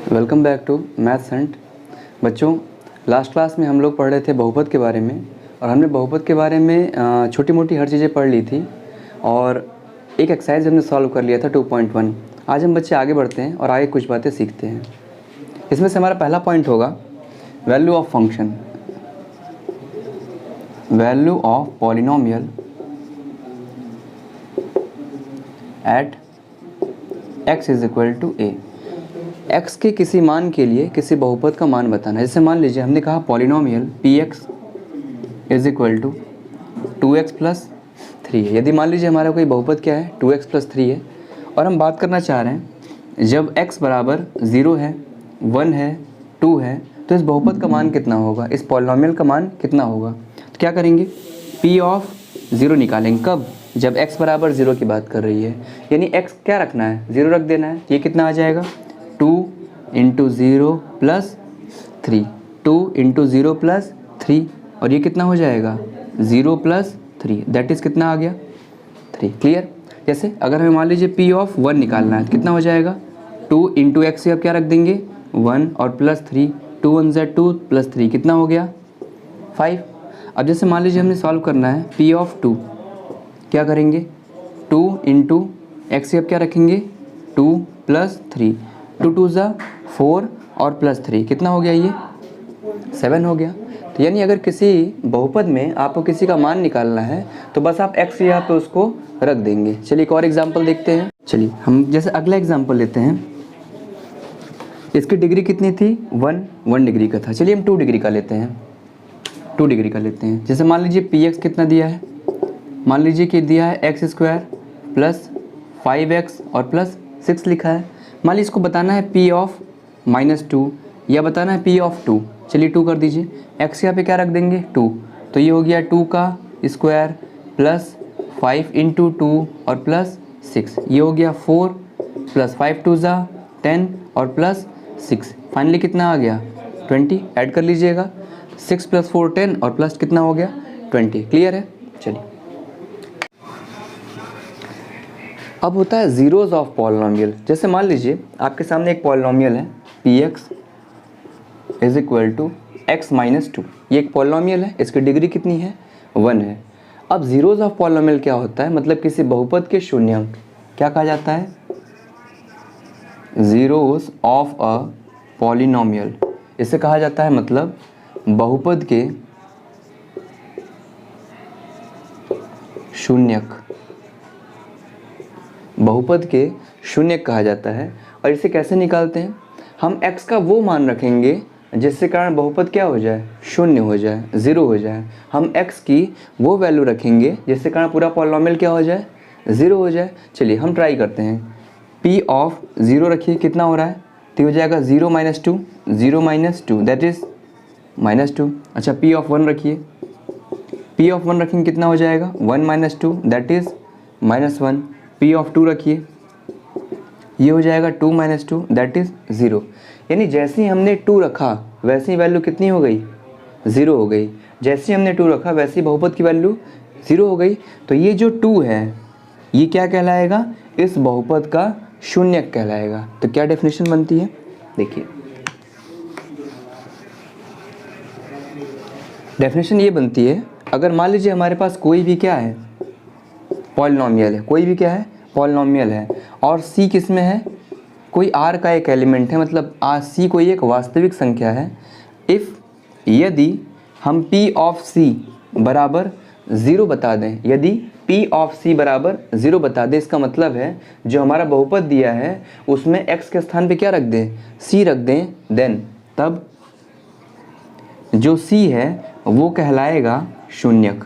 Welcome back to maths hunt. बच्चों, last class में हम लोग पढ़ रहे थे बहुपद के बारे में और हमने बहुपद के बारे में छोटी मोटी हर चीज़ें पढ़ ली थी और एक एक्सरसाइज हमने सॉल्व कर लिया था 2.1। आज हम बच्चे आगे बढ़ते हैं और आगे कुछ बातें सीखते हैं। इसमें से हमारा पहला पॉइंट होगा value of function, value of polynomial at x is equal to a। x के किसी मान के लिए किसी बहुपद का मान बताना है। जैसे मान लीजिए हमने कहा polynomial px is equal to 2x plus 3 है। यदि मान लीजिए हमारा कोई बहुपद क्या है 2x प्लस 3 है और हम बात करना चाह रहे हैं जब x बराबर 0 है, 1 है, 2 है तो इस बहुपद का मान कितना होगा, इस पॉलिनोमियल का मान कितना होगा। तो क्या करेंगे, p ऑफ 0 निकालेंगे। कब? जब x बराबर 0 की बात कर रही है, यानी x क्या रखना है, 0 रख देना है। ये कितना आ जाएगा 2 इंटू 0 प्लस 3, 2 इंटू 0 प्लस 3 और ये कितना हो जाएगा 0 प्लस 3, दैट इज़ कितना आ गया 3। क्लियर। जैसे अगर हमें मान लीजिए p ऑफ 1 निकालना है तो कितना हो जाएगा 2 इंटू एक्स से अब क्या रख देंगे 1 और प्लस 3, 2 1 ज़ा 2 प्लस 3 कितना हो गया 5। अब जैसे मान लीजिए हमने सॉल्व करना है p ऑफ 2, क्या करेंगे 2 इंटू एक्स से अब क्या रखेंगे 2 प्लस 3, 2 2 ज़ा 4 और प्लस 3 कितना हो गया ये 7 हो गया। तो यानी अगर किसी बहुपद में आपको किसी का मान निकालना है तो बस आप x यहाँ पे उसको रख देंगे। चलिए एक और एग्जांपल देखते हैं। चलिए हम जैसे अगला एग्जांपल लेते हैं। इसकी डिग्री कितनी थी 1 डिग्री का था। चलिए हम 2 डिग्री का लेते हैं, 2 डिग्री का लेते हैं। जैसे मान लीजिए px कितना दिया है, मान लीजिए कि दिया है x स्क्वायर प्लस 5x और प्लस 6 लिखा है। मान लीजिए इसको बताना है p ऑफ -2 या बताना है p ऑफ 2। चलिए 2 कर दीजिए, x यहाँ पे क्या रख देंगे 2, तो ये हो गया 2 का स्क्वायर प्लस 5 इंटू 2 और प्लस 6, ये हो गया 4 प्लस 5 2 ज़ा 10 और प्लस 6, फाइनली कितना आ गया 20। ऐड कर लीजिएगा 6 प्लस 4 10 और प्लस कितना हो गया 20। क्लियर है। चलिए अब होता है ज़ीरोज़ ऑफ पॉलिनोमियल। जैसे मान लीजिए आपके सामने एक पॉलिनोमियल है px is equal to x minus 2। ये एक पॉलिनोमियल है, इसकी डिग्री कितनी है 1 है। अब ज़ीरोज़ ऑफ पॉलिनोमियल क्या होता है, मतलब किसी बहुपद के शून्यांक क्या कहा जाता है, ज़ीरोज़ ऑफ अ पॉलिनोमियल। इसे कहा जाता है मतलब बहुपद के शून्यक, बहुपद के शून्यक कहा जाता है। और इसे कैसे निकालते हैं, हम x का वो मान रखेंगे जिससे कारण बहुपद क्या हो जाए, शून्य हो जाए, 0 हो जाए। हम x की वो वैल्यू रखेंगे जिससे कारण पूरा पॉलिनोमियल क्या हो जाए 0 हो जाए। चलिए हम ट्राई करते हैं। p ऑफ 0 रखिए, कितना हो रहा है, तो हो जाएगा 0 माइनस 2, 0 माइनस 2 दैट इज़ -2। अच्छा p ऑफ 1 रखिए, p ऑफ 1 रखेंगे कितना हो जाएगा 1 minus 2 that is -1। p of 2 रखिए, ये हो जाएगा 2 माइनस 2 दैट इज़ 0। यानी जैसे ही हमने 2 रखा वैसे ही वैल्यू कितनी हो गई 0 हो गई। जैसे ही हमने 2 रखा वैसे ही बहुपद की वैल्यू 0 हो गई। तो ये जो 2 है ये क्या कहलाएगा, इस बहुपद का शून्यक कहलाएगा। तो क्या डेफिनेशन बनती है, देखिए डेफिनेशन ये बनती है, अगर मान लीजिए हमारे पास कोई भी क्या है पॉलिनोमियल है, कोई भी क्या है पॉलिनोमियल है और c किस में है, कोई r का एक एलिमेंट है, मतलब c कोई एक वास्तविक संख्या है। इफ़ यदि हम p ऑफ c बराबर 0 बता दें, यदि p ऑफ c बराबर 0 बता दें, इसका मतलब है जो हमारा बहुपद दिया है उसमें x के स्थान पे क्या रख दें, c रख दें, देन तब जो c है वो कहलाएगा शून्यक।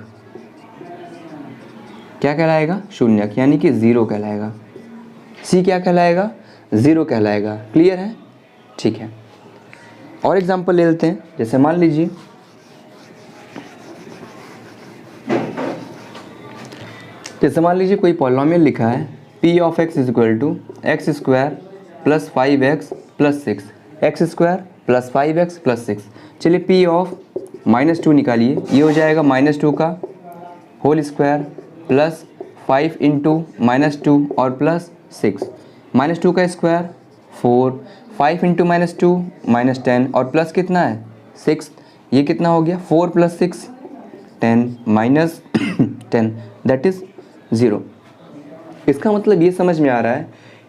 क्या कहलाएगा, शून्यक, यानी कि 0 कहलाएगा। c क्या कहलाएगा, 0 कहलाएगा। क्लियर है, ठीक है। और एग्जांपल ले लेते हैं। जैसे मान लीजिए कोई पॉलिनोमियल लिखा है p of x is equal to x square plus 5x plus 6, x square plus 5x plus 6। चलिए p ऑफ -2 निकालिए, ये हो जाएगा -2 का होल स्क्वायर प्लस 5 इंटू -2 और प्लस 6, -2 का स्क्वायर 4, 5 इंटू -2 -10 और प्लस कितना है 6, ये कितना हो गया 4 + 6 10 -10 दैट इज़ 0। इसका मतलब ये समझ में आ रहा है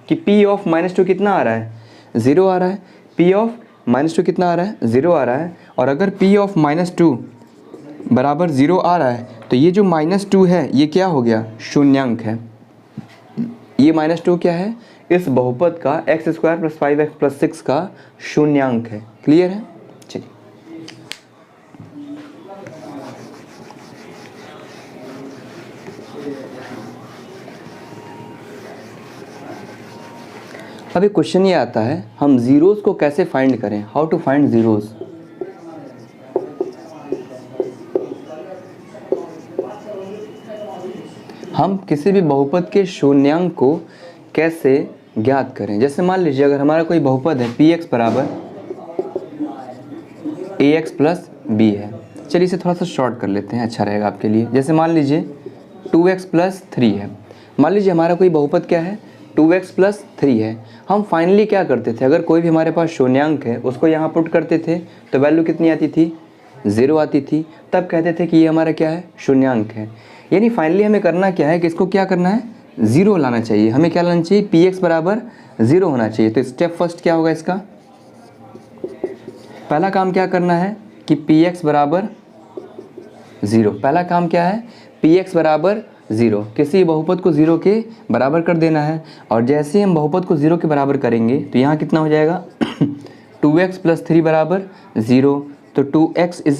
कि P ऑफ -2 कितना आ रहा है 0 आ रहा है, P ऑफ -2 कितना आ रहा है 0 आ रहा है। और अगर P ऑफ -2 बराबर 0 आ रहा है तो ये जो -2 है ये क्या हो गया शून्यांक है। ये -2 क्या है इस बहुपद का x² + 5x + 6 का शून्यांक है। क्लियर है। चलिए अभी क्वेश्चन ये आता है हम जीरोस को कैसे फाइंड करें, हाउ टू फाइंड जीरोस। हम किसी भी बहुपद के शून्यांक को कैसे ज्ञात करें। जैसे मान लीजिए अगर हमारा कोई बहुपद है px बराबर ax + b है। चलिए इसे थोड़ा सा शॉर्ट कर लेते हैं, अच्छा रहेगा आपके लिए। जैसे मान लीजिए 2x + 3 है। मान लीजिए हमारा कोई बहुपद क्या है 2x + 3 है। हम फाइनली क्या करते थे, अगर कोई भी हमारे पास शून्यांक है उसको यहाँ पुट करते थे तो वैल्यू कितनी आती थी 0 आती थी, तब कहते थे कि ये हमारा क्या है शून्यांक है। यानी फाइनली हमें करना क्या है कि इसको क्या करना है 0 लाना चाहिए। हमें क्या लाना चाहिए px बराबर 0 होना चाहिए। तो स्टेप फर्स्ट क्या होगा इसका, पहला काम क्या करना है कि px बराबर 0। पहला काम क्या है px बराबर 0, किसी बहुपद को 0 के बराबर कर देना है। और जैसे ही हम बहुपद को 0 के बराबर करेंगे तो यहाँ कितना हो जाएगा 2x + 3 बराबर 0। तो 2x =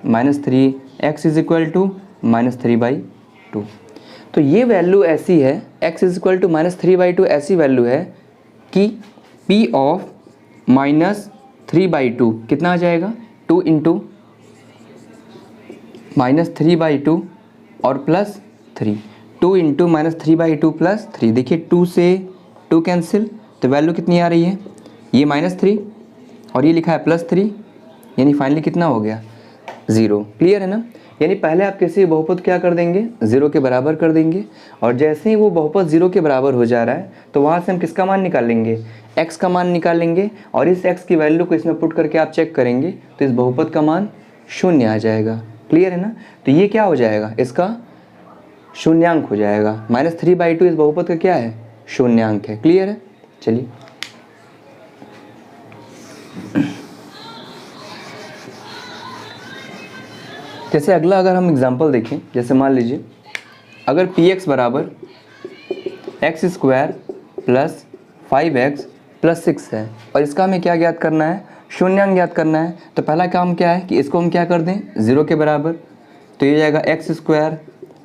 -3, x = -3/2। तो ये वैल्यू ऐसी है x = -3/2 ऐसी वैल्यू है कि p ऑफ -3/2 कितना आ जाएगा 2 × -3/2 और +3, 2 × -3/2 +3। देखिए 2 से 2 कैंसिल तो वैल्यू कितनी आ रही है ये -3 और ये लिखा है +3, यानी फाइनली कितना हो गया 0। क्लियर है ना। यानी पहले आप किसी बहुपद क्या कर देंगे 0 के बराबर कर देंगे और जैसे ही वो बहुपद 0 के बराबर हो जा रहा है तो वहाँ से हम किसका मान निकालेंगे x का मान निकालेंगे और इस x की वैल्यू को इसमें पुट करके आप चेक करेंगे तो इस बहुपद का मान 0 आ जाएगा। क्लियर है ना। तो ये क्या हो जाएगा इसका शून्यांक हो जाएगा। -3/2 इस बहुपद का क्या है शून्यांक है। क्लियर है। चलिए जैसे अगला अगर हम एग्जांपल देखें, जैसे मान लीजिए अगर px बराबर x² + 5x + 6 है और इसका हमें क्या ज्ञात करना है शून्यांक ज्ञात करना है। तो पहला काम क्या है कि इसको हम क्या कर दें 0 के बराबर, तो ये जाएगा x²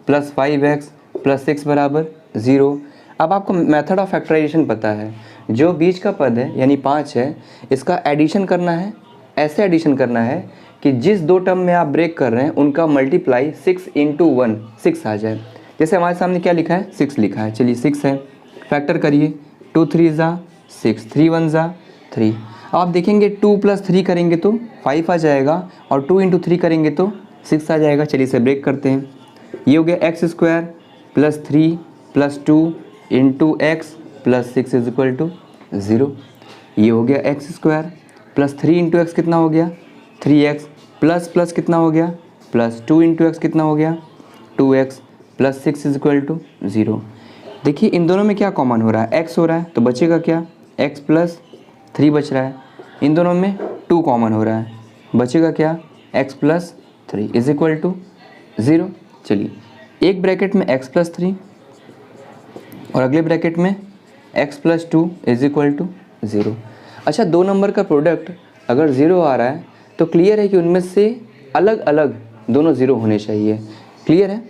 + 5x + 6 बराबर 0। अब आपको मेथड ऑफ फैक्टराइजेशन पता है, जो बीच का पद है यानी 5 है इसका एडिशन करना है। ऐसे एडिशन करना है कि जिस दो टर्म में आप ब्रेक कर रहे हैं उनका मल्टीप्लाई 6 × 1 6 आ जाए। जैसे हमारे सामने क्या लिखा है 6 लिखा है। चलिए 6 है, फैक्टर करिए 2 3 ज़ा 6, 3 1 ज़ा 3। आप देखेंगे 2 + 3 करेंगे तो 5 आ जाएगा और 2 × 3 करेंगे तो 6 आ जाएगा। चलिए इसे ब्रेक करते हैं। ये हो गया x² + 3 + 2 × x + 6 = 0। ये हो गया x² + 3 × x कितना हो गया 3x प्लस कितना हो गया +2 × x कितना हो गया 2x + 6 = 0। देखिए इन दोनों में क्या कॉमन हो रहा है x हो रहा है तो बचेगा क्या x + 3 बच रहा है। इन दोनों में 2 कॉमन हो रहा है, बचेगा क्या x + 3 = 0। चलिए एक ब्रैकेट में x + 3 और अगले ब्रैकेट में x + 2 = 0। अच्छा, 2 नंबर का प्रोडक्ट अगर 0 आ रहा है तो क्लियर है कि उनमें से अलग अलग दोनों 0 होने चाहिए। क्लियर है,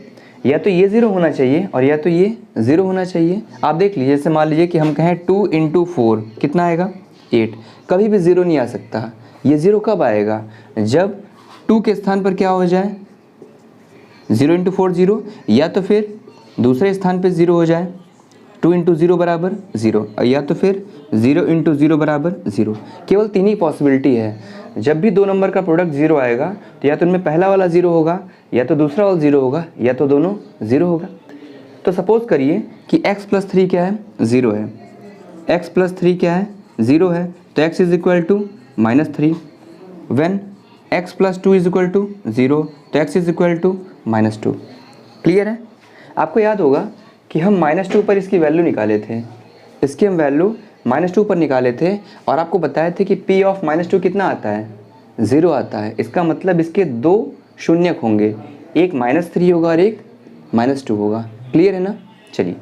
या तो ये 0 होना चाहिए और या तो ये 0 होना चाहिए। आप देख लीजिए, जैसे मान लीजिए कि हम कहें 2 × 4 कितना आएगा 8, कभी भी 0 नहीं आ सकता। ये 0 कब आएगा जब 2 के स्थान पर क्या हो जाए 0 × 4 0, या तो फिर दूसरे स्थान पर 0 हो जाए 2 × 0 बराबर 0, या तो फिर 0 × 0 बराबर 0। केवल 3 ही पॉसिबिलिटी है। जब भी 2 नंबर का प्रोडक्ट 0 आएगा तो या तो उनमें पहला वाला 0 होगा, या तो दूसरा वाला 0 होगा, या तो दोनों 0 होगा। तो सपोज करिए कि x + 3 क्या है 0 है, x प्लस 3 क्या है, 0 है, तो x is equal to -3। When x plus 2 is equal to 0, तो x is equal to -2। Clear है? आपको याद होगा कि हम -2 पर इसकी वैल्यू निकाले थे, इसकी हम वैल्यू -2 पर निकाले थे और आपको बताए थे कि p ऑफ -2 कितना आता है, 0 आता है। इसका मतलब इसके दो शून्यक होंगे, एक -3 होगा और एक -2 होगा। क्लियर है ना? चलिए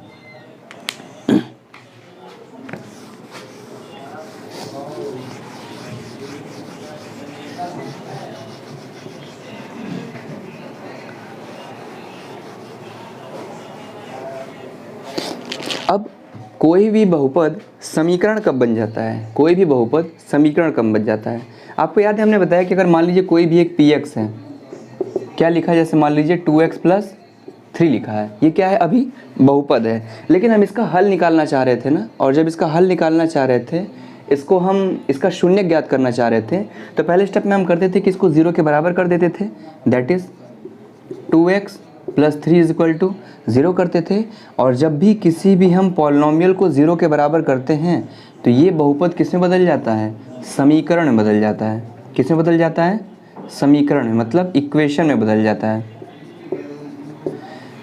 अब कोई भी बहुपद समीकरण कब बन जाता है, कोई भी बहुपद समीकरण कब बन जाता है? आपको याद है हमने बताया कि अगर मान लीजिए कोई भी एक px है, क्या लिखा है, जैसे मान लीजिए 2x प्लस 3 लिखा है, ये क्या है, अभी बहुपद है, लेकिन हम इसका हल निकालना चाह रहे थे ना। और जब इसका हल निकालना चाह रहे थे, इसको हम इसका शून्य ज्ञात करना चाह रहे थे, तो पहले स्टेप में हम करते थे कि इसको 0 के बराबर कर देते थे, that is 2x plus 3 is equal to 0 करते थे। और जब भी किसी भी हम पॉलिनॉमियल को 0 के बराबर करते हैं तो ये बहुपद किस में बदल जाता है, समीकरण में बदल जाता है। किस में बदल जाता है, समीकरण में, मतलब इक्वेशन में बदल जाता है।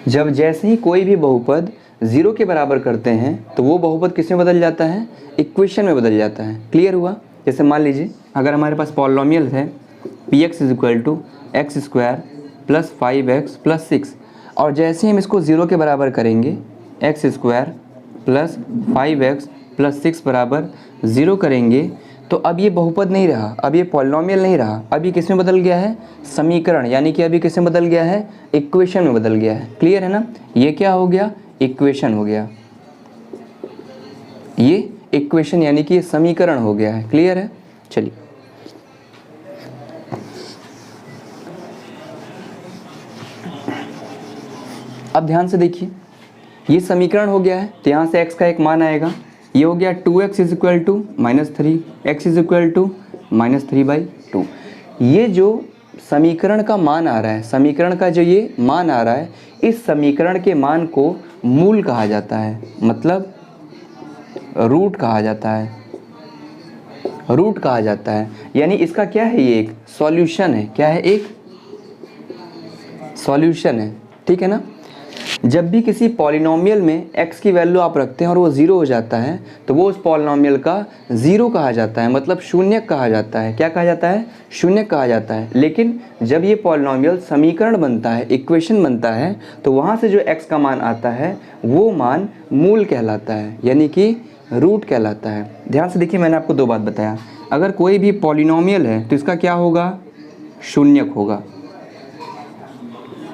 जब जैसे ही कोई भी बहुपद 0 के बराबर करते हैं तो वो बहुपद किस में बदल जाता है, इक्वेशन में बदल जाता है। क्लियर हुआ? जैसे मान लीजिए अगर हमारे पास पॉलिनॉमियल है px is equal to x square plus 5x plus 6, और जैसे ही हम इसको 0 के बराबर करेंगे, x square plus 5x plus 6 बराबर 0 करेंगे, तो अब ये बहुपद नहीं रहा, अब ये पॉलिनॉमियल नहीं रहा, अब ये किस में बदल गया है, समीकरण, यानी कि अभी किस में बदल गया है, इक्वेशन में बदल गया है। क्लियर है ना? ये क्या हो गया, इक्वेशन हो गया, ये इक्वेशन यानी कि ये समीकरण हो गया है। क्लियर है? चलिए अब ध्यान से देखिए, ये समीकरण हो गया है, तो यहाँ से x का एक मान आएगा, ये हो गया 2x is equal to -3, x is equal to -3/2। ये जो समीकरण का मान आ रहा है, समीकरण का जो ये मान आ रहा है, इस समीकरण के मान को मूल कहा जाता है, मतलब रूट कहा जाता है, रूट कहा जाता है। यानी इसका क्या है, ये एक सॉल्यूशन है। क्या है, एक सॉल्यूशन है। ठीक है ना? जब भी किसी पॉलिनॉमियल में x की वैल्यू आप रखते हैं और वो 0 हो जाता है, तो वो उस पॉलिनॉमियल का 0 कहा जाता है, मतलब शून्य कहा जाता है। क्या कहा जाता है, शून्य कहा जाता है। लेकिन जब ये पॉलिनॉमियल समीकरण बनता है, इक्वेशन बनता है, तो वहाँ से जो x का मान आता है वो मान मूल कहलाता है, यानी कि रूट कहलाता है। ध्यान से देखिए, मैंने आपको दो बात बताया, अगर कोई भी पॉलिनॉमियल है तो इसका क्या होगा, शून्यक होगा।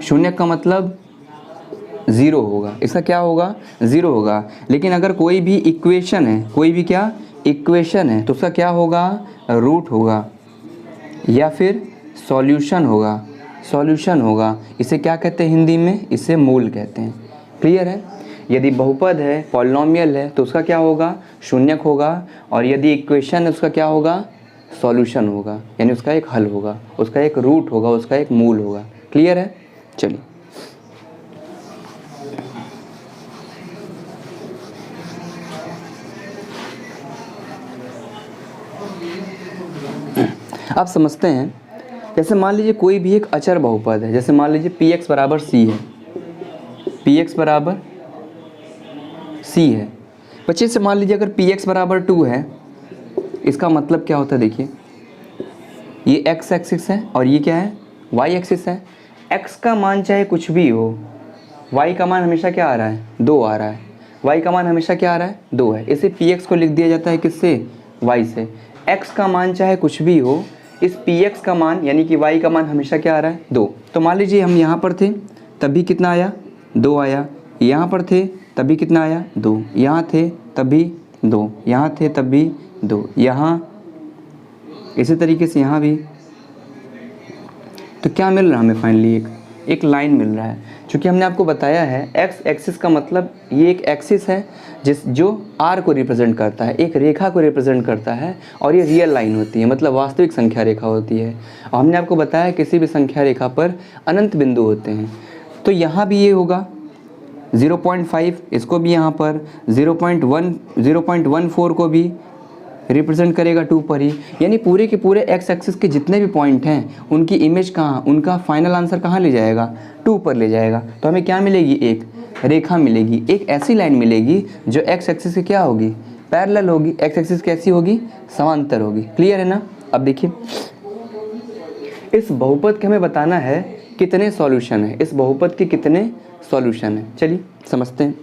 शून्यक का मतलब 0 होगा, इसका क्या होगा, 0 होगा। लेकिन अगर कोई भी इक्वेशन है, कोई भी क्या इक्वेशन है, तो उसका क्या होगा, रूट होगा या फिर सॉल्यूशन होगा, सॉल्यूशन होगा। इसे क्या कहते हैं हिंदी में, इसे मूल कहते हैं। क्लियर है? यदि बहुपद है, पॉलिनॉमियल है, तो उसका क्या होगा, शून्यक होगा, और यदि इक्वेशन है उसका क्या होगा, सॉल्यूशन होगा, यानी उसका एक हल होगा, उसका एक रूट होगा, उसका एक मूल होगा। क्लियर है? चलिए आप समझते हैं। जैसे मान लीजिए कोई भी एक अचर बहुपद है, जैसे मान लीजिए px बराबर c है, px बराबर c है। बच्चे से मान लीजिए अगर px बराबर 2 है, इसका मतलब क्या होता है, देखिए ये x एक्सिस है और ये क्या है, y एक्सिस है। x का मान चाहे कुछ भी हो, y का मान हमेशा क्या आ रहा है, 2 आ रहा है। y का मान हमेशा क्या आ रहा है, 2 है। इसे px को लिख दिया जाता है किससे, y से। x का मान चाहे कुछ भी हो, इस px का मान यानी कि y का मान हमेशा क्या आ रहा है, 2। तो मान लीजिए हम यहाँ पर थे तब भी कितना आया, 2 आया। यहाँ पर थे तब भी कितना आया, 2। यहाँ थे तब भी 2, यहाँ थे तब भी 2, यहाँ इसी तरीके से यहाँ भी। तो क्या मिल रहा है हमें फाइनली, एक लाइन मिल रहा है। क्योंकि हमने आपको बताया है एक्स एक्सिस का मतलब ये एक एक्सिस है जो आर को रिप्रेजेंट करता है, एक रेखा को रिप्रेजेंट करता है, और ये रियल लाइन होती है, मतलब वास्तविक संख्या रेखा होती है। और हमने आपको बताया किसी भी संख्या रेखा पर अनंत बिंदु होते हैं। तो यहाँ भी ये होगा, 0.5 इसको भी यहाँ पर, 0.14 को भी रिप्रेजेंट करेगा 2 पर ही। यानी पूरे के पूरे एक्स एक्सिस के जितने भी पॉइंट हैं उनकी इमेज कहाँ, उनका फाइनल आंसर कहाँ ले जाएगा, 2 पर ले जाएगा। तो हमें क्या मिलेगी, एक रेखा मिलेगी, एक ऐसी लाइन मिलेगी जो एक्स एक्सिस से क्या होगी, पैरेलल होगी। एक्स एक्सिस कैसी होगी, समांतर होगी। क्लियर है ना। अब देखिए इस बहुपद के हमें बताना है कितने सॉल्यूशन है, इस बहुपद के कितने सॉल्यूशन है। चलिए समझते हैं।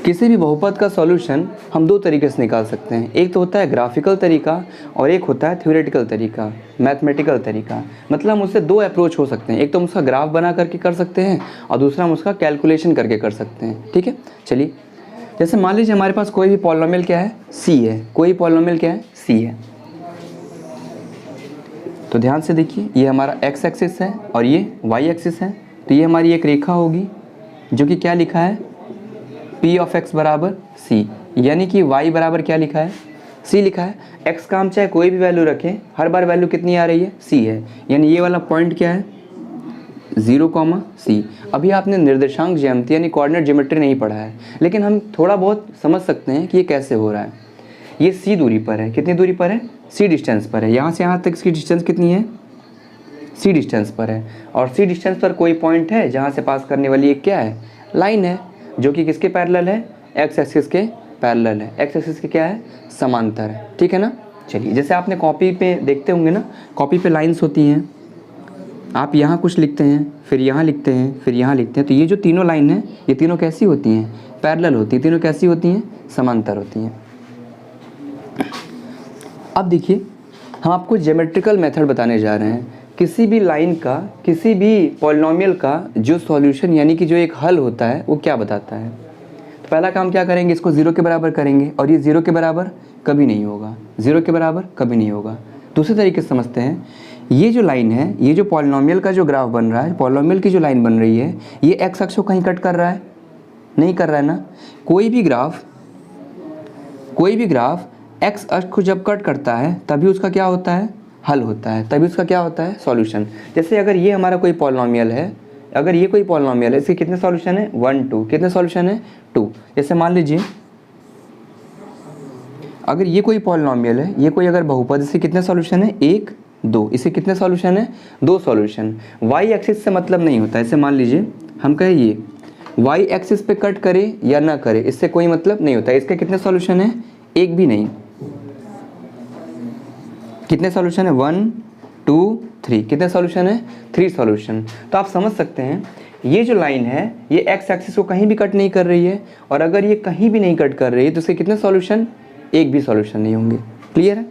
किसी भी बहुपद का सॉल्यूशन हम 2 तरीके से निकाल सकते हैं। एक तो होता है ग्राफिकल तरीका और एक होता है थ्योरेटिकल तरीका, मैथमेटिकल तरीका। मतलब हम उससे 2 अप्रोच हो सकते हैं। एक तो हम उसका ग्राफ बना करके कर सकते हैं और दूसरा हम उसका कैलकुलेशन करके कर सकते हैं। ठीक है, चलिए जैसे मान लीजिए हमारे पास कोई भी पॉलिनोमियल क्या है, सी है। कोई पॉलिनोमियल क्या है, सी है। तो ध्यान से देखिए, ये हमारा एक्स एक्सिस है और ये वाई एक्सिस है। तो ये हमारी एक रेखा होगी जो कि क्या लिखा है, P ऑफ x बराबर C, यानी कि y बराबर क्या लिखा है, C लिखा है। x का हम चाहे कोई भी वैल्यू रखें, हर बार वैल्यू कितनी आ रही है, C है। यानी ये वाला पॉइंट क्या है, 0, C। अभी आपने निर्देशांक ज्यामिति यानी कोऑर्डिनेट ज्योमेट्री नहीं पढ़ा है, लेकिन हम थोड़ा बहुत समझ सकते हैं कि ये कैसे हो रहा है। ये C दूरी पर है, कितनी दूरी पर है, C डिस्टेंस पर है। यहाँ से यहाँ तक इसकी डिस्टेंस कितनी है, C डिस्टेंस पर है। और C डिस्टेंस पर कोई पॉइंट है जहाँ से पास करने वाली एक क्या है, लाइन है, जो कि किसके पैरेलल है, एक्स एक्सिस के पैरेलल है। एक्स एक्सिस के क्या है, समांतर है। ठीक है ना। चलिए जैसे आपने कॉपी पे देखते होंगे ना, कॉपी पे लाइंस होती हैं, आप यहाँ कुछ लिखते हैं, फिर यहाँ लिखते हैं, फिर यहाँ लिखते हैं। तो ये जो तीनों लाइन हैं, ये तीनों कैसी होती हैं, पैरेलल होती हैं। तीनों कैसी होती हैं, समांतर होती हैं। अब देखिए हम आपको ज्योमेट्रिकल मेथड बताने जा रहे हैं। किसी भी लाइन का, किसी भी पॉलिनोमियल का जो सॉल्यूशन यानी कि जो एक हल होता है वो क्या बताता है। तो पहला काम क्या करेंगे, इसको 0 के बराबर करेंगे और ये 0 के बराबर कभी नहीं होगा, 0 के बराबर कभी नहीं होगा। दूसरे तरीके से समझते हैं, ये जो लाइन है, ये जो पॉलिनोमियल का जो ग्राफ बन रहा है, पॉलिनोमियल की जो लाइन बन रही है, ये एक्स अक्ष को कहीं कट कर रहा है, नहीं कर रहा है ना। कोई भी ग्राफ एक्स अक्ष को जब कट करता है तभी उसका क्या होता है, हल होता है, तभी उसका क्या होता है, सॉल्यूशन। जैसे अगर ये हमारा कोई पॉलिनोमियल है, अगर ये कोई पॉलिनोमियल है, इसके कितने सॉल्यूशन है, 1 2, कितने सॉल्यूशन है, 2। जैसे मान लीजिए अगर ये कोई पॉलिनोमियल है, ये कोई अगर बहुपद, इसके कितने सॉल्यूशन है, 1 2, इसके कितने सॉल्यूशन है, 2 सॉल्यूशन। वाई एक्सिस से मतलब नहीं होता। जैसे मान लीजिए हम कहें ये वाई एक्सिस पे कट करे या ना करे, इससे कोई मतलब नहीं होता। इसके कितने सॉल्यूशन है, एक भी नहीं। कितने सॉल्यूशन है, 1 2 3, कितने सॉल्यूशन है, 3 सॉल्यूशन। तो आप समझ सकते हैं ये जो लाइन है ये एक्स एक्सिस को कहीं भी कट नहीं कर रही है, और अगर ये कहीं भी नहीं कट कर रही है तो इसके कितने सॉल्यूशन, एक भी सॉल्यूशन नहीं होंगे। क्लियर है।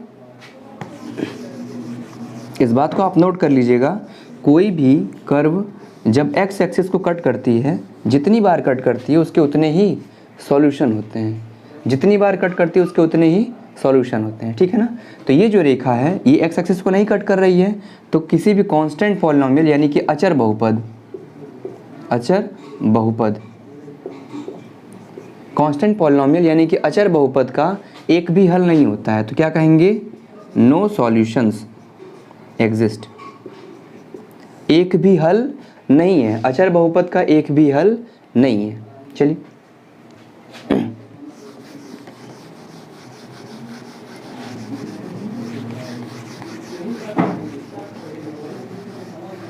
इस बात को आप नोट कर लीजिएगा, कोई भी कर्व जब एक्स एक्सिस को कट करती है, जितनी बार कट करती है उसके उतने ही सॉल्यूशन होते हैं, जितनी बार कट करती है उसके उतने ही सॉल्यूशन होते हैं। ठीक है ना। तो ये जो रेखा है ये एक्स एक्सिस को नहीं कट कर रही है, तो किसी भी कांस्टेंट पॉलिनोमियल यानी कि अचर बहुपद, कांस्टेंट पॉलिनोमियल यानी कि अचर बहुपद का एक भी हल नहीं होता है। तो क्या कहेंगे, नो सॉल्यूशंस एग्जिस्ट। एक भी हल नहीं है, अचर बहुपद का एक भी हल नहीं है। चलिए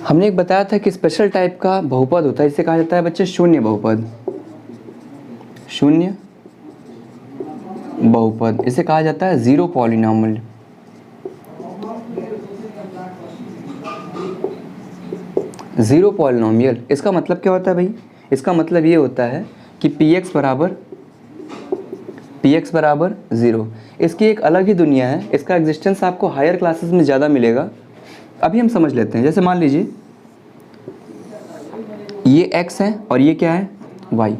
हमने एक बताया था कि स्पेशल टाइप का बहुपद होता है, इसे कहा जाता है बच्चे शून्य बहुपद। शून्य बहुपद इसे कहा जाता है जीरो पॉलिनोमियल। जीरो पॉलिनोमियल इसका मतलब क्या होता है भाई, इसका मतलब ये होता है कि px बराबर 0। इसकी एक अलग ही दुनिया है, इसका एग्जिस्टेंस आपको हायर क्लासेस में ज़्यादा मिलेगा। अभी हम समझ लेते हैं। जैसे मान लीजिए ये x है और ये क्या है, y।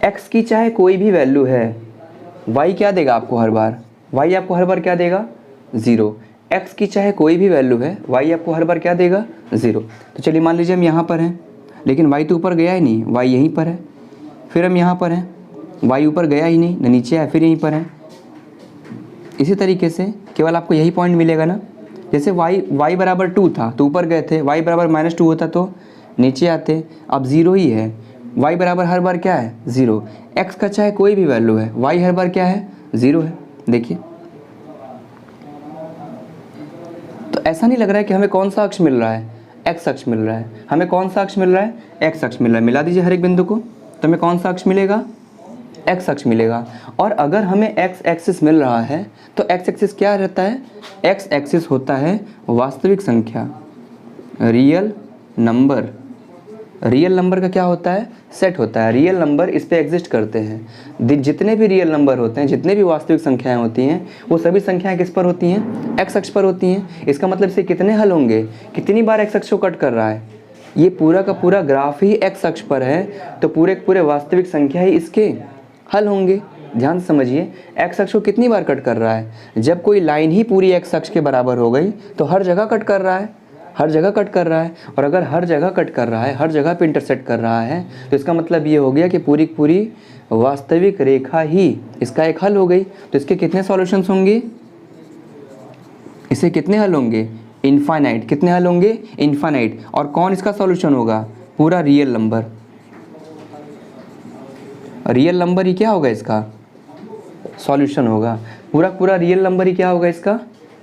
x की चाहे कोई भी वैल्यू है, y क्या देगा आपको हर बार, y आपको हर बार क्या देगा, 0। x की चाहे कोई भी वैल्यू है, y आपको हर बार क्या देगा, 0। तो चलिए मान लीजिए हम यहाँ पर हैं, लेकिन y तो ऊपर गया ही नहीं, y यहीं पर है। फिर हम यहाँ पर हैं, y ऊपर गया ही नहीं, न नीचे है, फिर यहीं पर है। इसी तरीके से केवल आपको यही पॉइंट मिलेगा ना, जैसे y बराबर 2 था तो ऊपर गए थे, y बराबर -2 होता तो नीचे आते। अब 0 ही है, y बराबर हर बार क्या है 0, x का चाहे कोई भी वैल्यू है, y हर बार क्या है 0 है। देखिए तो ऐसा नहीं लग रहा है कि हमें कौन सा अक्ष मिल रहा है, x अक्ष मिल रहा है। हमें कौन सा अक्ष मिल रहा है, x अक्ष मिल रहा है। मिला दीजिए हर एक बिंदु को, तो हमें कौन सा अक्ष मिलेगा, x अक्ष मिलेगा। और अगर हमें x एक्सिस मिल रहा है तो x एक्सिस क्या रहता है, x एक्सिस होता है वास्तविक संख्या, रियल नंबर। रियल नंबर का क्या होता है, सेट होता है। रियल नंबर इस पे एग्जिस्ट करते हैं। जितने भी रियल नंबर होते हैं, जितने भी वास्तविक संख्याएं होती हैं, वो सभी संख्याएं किस पर होती हैं, x अक्ष पर होती हैं। इसका मतलब से कितने हल होंगे, कितनी बार x अक्ष को कट कर रहा है, ये पूरा का पूरा ग्राफ ही x अक्ष पर है, तो पूरे पूरे वास्तविक संख्या ही इसके हल होंगे। ध्यान से समझिए, x अक्ष को कितनी बार कट कर रहा है, जब कोई लाइन ही पूरी x अक्ष के बराबर हो गई तो हर जगह कट कर रहा है, हर जगह कट कर रहा है। और अगर हर जगह कट कर रहा है, हर जगह पे इंटरसेक्ट कर रहा है, तो इसका मतलब ये हो गया कि पूरी पूरी वास्तविक रेखा ही इसका एक हल हो गई। तो इसके कितने सॉल्यूशंस होंगे, इसे कितने हल होंगे, इनफाइनाइट। कितने हल होंगे, इनफाइनाइट। और कौन इसका सॉल्यूशन होगा, पूरा रियल नंबर। रियल नंबर ही क्या होगा, इसका सॉल्यूशन होगा। पूरा पूरा रियल नंबर ही क्या होगा, इसका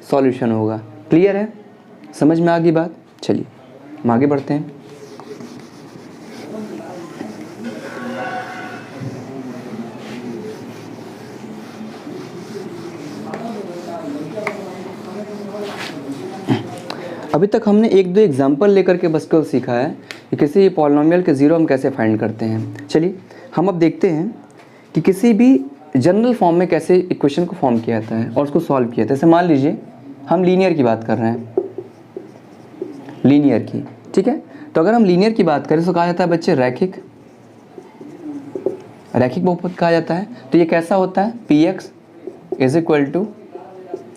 सॉल्यूशन होगा। क्लियर है, समझ में आ गई बात। चलिए हम आगे बढ़ते हैं। अभी तक हमने एक दो एग्जाम्पल लेकर के बस को सीखा है कि किसी पॉलिनोमियल के ज़ीरो हम कैसे फाइंड करते हैं। चलिए हम अब देखते हैं कि किसी भी जनरल फॉर्म में कैसे इक्वेशन को फॉर्म किया जाता है और उसको सॉल्व किया जाता है। जैसे मान लीजिए हम लीनियर की बात कर रहे हैं, लीनियर की, ठीक है। तो अगर हम लीनियर की बात करें तो कहा जाता है बच्चे रैखिक, रैखिक बहुपद कहा जाता है। तो ये कैसा होता है, px is equal to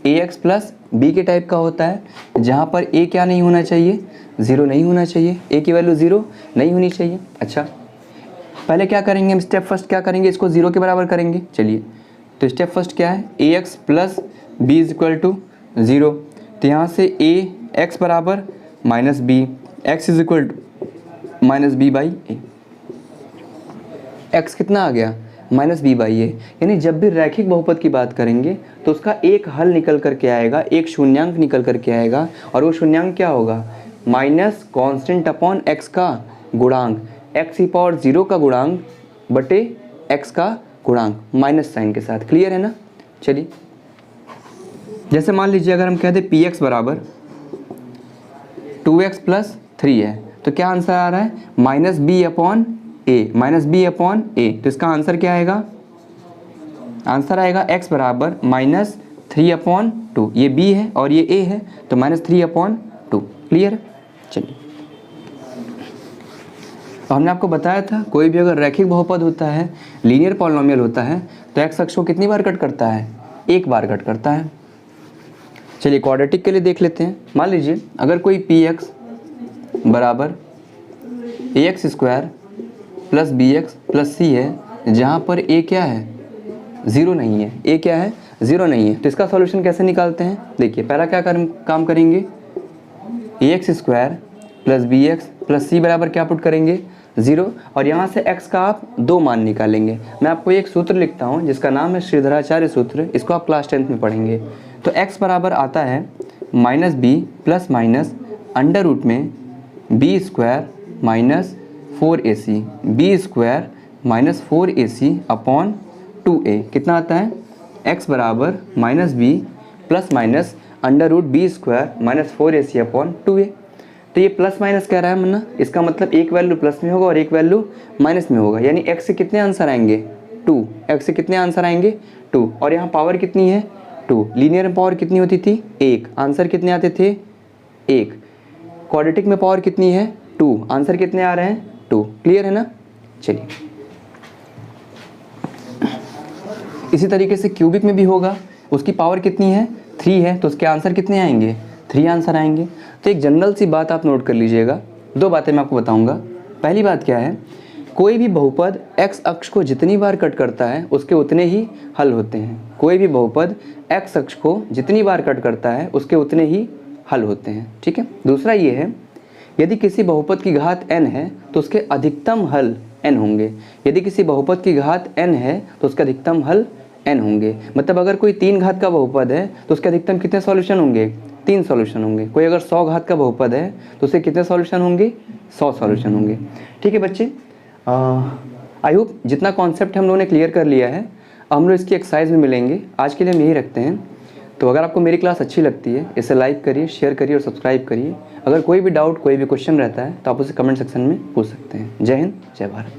ax plus b के टाइप का होता है, जहाँ पर a क्या नहीं होना चाहिए, 0 नहीं होना चाहिए, a की वैल्यू 0 नहीं होनी चाहिए। अच्छा, पहले क्या करेंगे हम, स्टेप फर्स्ट क्या करेंगे, इसको 0 के बराबर करेंगे। चलिए तो स्टेप फर्स्ट क्या है, ax plus b is equal to 0। तो यहाँ से ax बराबर minus b, x is equal to minus b by a. X कितना आ गया, माइनस बी बाई ए। यानी जब भी रैखिक बहुपद की बात करेंगे तो उसका एक हल निकल करके आएगा, एक शून्यांक निकल करके आएगा, और वो शून्यांक क्या होगा, माइनस कॉन्स्टेंट अपॉन एक्स का गुणांक, एक्स की पावर 0 का गुणांक बटे एक्स का गुणांक माइनस साइन के साथ। क्लियर है ना। चलिए जैसे मान लीजिए अगर हम कह दें पी एक्स बराबर 2x प्लस 3 है, तो क्या आंसर आ रहा है, माइनस बी अपॉन ए, माइनस बी अपॉन ए। तो इसका आंसर क्या आएगा, आंसर आएगा x बराबर माइनस 3 अपॉन 2। ये b है और ये a है, तो माइनस 3 अपॉन 2। क्लियर। चलिए तो हमने आपको बताया था कोई भी अगर रैखिक बहुपद होता है, लीनियर पॉलिनोमियल होता है, तो x अक्ष को कितनी बार कट करता है, एक बार कट करता है। चलिए क्वाड्रेटिक के लिए देख लेते हैं। मान लीजिए अगर कोई px बराबर ax square plus bx plus c है, जहाँ पर a क्या है, 0 नहीं है, a क्या है, 0 नहीं है। तो इसका सॉल्यूशन कैसे निकालते हैं, देखिए पहला क्या काम करेंगे, ax square plus bx plus c बराबर क्या पुट करेंगे, 0, और यहाँ से x का आप 2 मान निकालेंगे। मैं आपको एक सूत्र लिखता हूँ जिसका नाम है श्रीधराचार्य सूत्र, इसको आप क्लास 10th में पढ़ेंगे। तो x बराबर आता है minus B plus minus under root में B square minus 4ac, B square minus 4ac upon 2a। कितना आता है, x बराबर minus B plus minus under root B square minus 4ac upon 2a। तो ये प्लस माइनस कह रहा है मन्ना, इसका मतलब एक वैल्यू प्लस में होगा और एक वैल्यू माइनस में होगा। यानी x से कितने आंसर आएंगे, 2, x से कितने आंसर आएंगे 2, और यहाँ पावर कितनी है 2। लीनियर में पावर कितनी होती थी 1, आंसर कितने आते थे 1। क्वाड्रेटिक में पावर कितनी है 2, आंसर कितने आ रहे हैं 2। क्लियर है ना। चलिए इसी तरीके से क्यूबिक में भी होगा, उसकी पावर कितनी है 3 है, तो उसके आंसर कितने आएंगे 3 आंसर आएंगे। तो एक जनरल सी बात आप नोट कर लीजिएगा, 2 बातें मैं आपको बताऊंगा। पहली बात क्या है, कोई भी बहुपद x अक्ष को जितनी बार कट करता है उसके उतने ही हल होते हैं। कोई भी बहुपद x अक्ष को जितनी बार कट करता है उसके उतने ही हल होते हैं। ठीक है, दूसरा ये है, यदि किसी बहुपद की घात n है तो उसके अधिकतम हल n होंगे। यदि किसी बहुपद की घात n है तो उसके अधिकतम हल n होंगे। मतलब अगर कोई 3 घात का बहुपद है तो उसके अधिकतम कितने सॉल्यूशन होंगे? 3 सॉल्यूशन होंगे। कोई अगर 100 घात का बहुपद है तो उसके कितने सॉल्यूशन होंगे? 100 सॉल्यूशन होंगे। ठीक है बच्चे, आई होप जितना कॉन्सेप्ट हम लोगों ने क्लियर कर लिया है। हम लोग इसकी एक्सरसाइज में मिलेंगे। आज के लिए हम यही रखते हैं। तो अगर आपको मेरी क्लास अच्छी लगती है, इसे लाइक करिए, शेयर करिए और सब्सक्राइब करिए। अगर कोई भी डाउट, कोई भी क्वेश्चन रहता है तो आप उसे कमेंट सेक्शन में पूछ सकते हैं। जय हिंद, जय भारत।